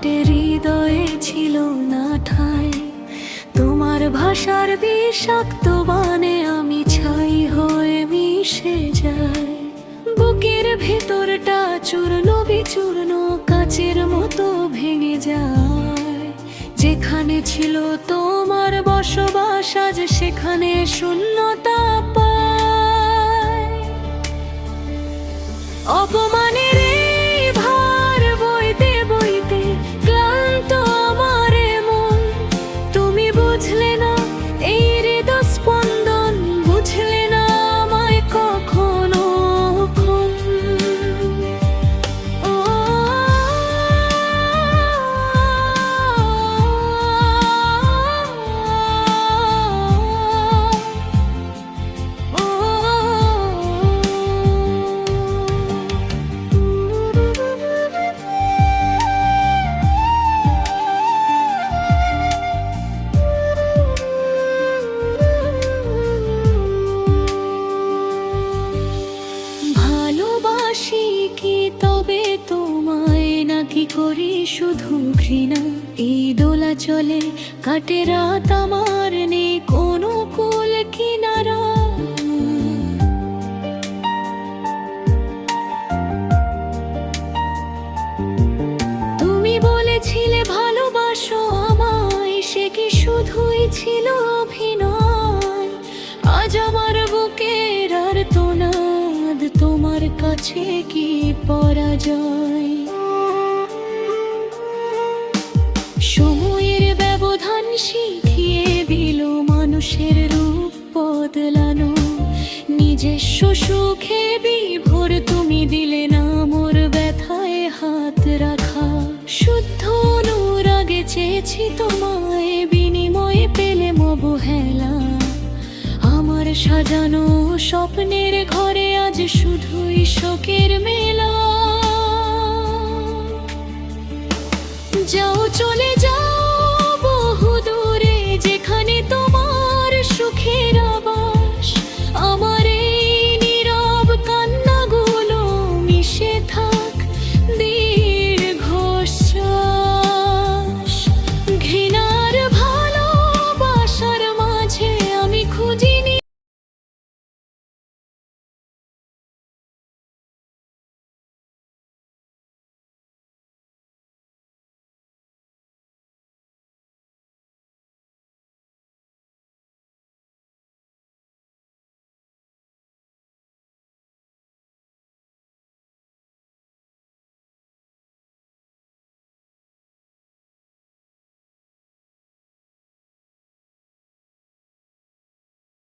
কেটে হৃদয়ে ছিল না ঠাঁই। তোমার ভাষার বিষাক্ত বাণে আমি ছাই হয়ে মিশে যাই। বুকের ভেতরটা চূর্ণ বিচূর্ণ কাচের মতো ভেঙে যায়। যেখানে ছিল তোমার বসবাস আজ সেখানে শূন্যতা পায়। অপমানের এই ভার বইতে বইতে ক্লান্ত আমার মন। তুমি বুঝলে না এই হৃদয় স্পন্দন, বুঝলে না আমায় কখনো। ও ভালোবাসি কি তবে তোমায়, নাকি করি শুধু ঘৃণা? এই দোলা চলে কাটে রাত আমার, নেই কোনো কুল কিনারা। তুমি বলেছিলে ভালোবাসো আমায়, সে কি শুধুই ছিল অভিনয়? আজ আমার বুকের আর্তনাদ তোমার কাছে কি পরাজয়? সময়ের ব্যবধান শিখিয়ে দিল মানুষের রূপ বদলানো। নিজস্ব সুখে বিভোর তুমি দিলে না মোর ব্যথায় হাত রাখা। শুদ্ধ অনুরাগে চেয়েছি তোমায়, বিনিময়ে পেলে অবহেলা। আমার সাজানো স্বপ্নের ঘরে আজ শুধুই শোকের মেলা। যাও চলে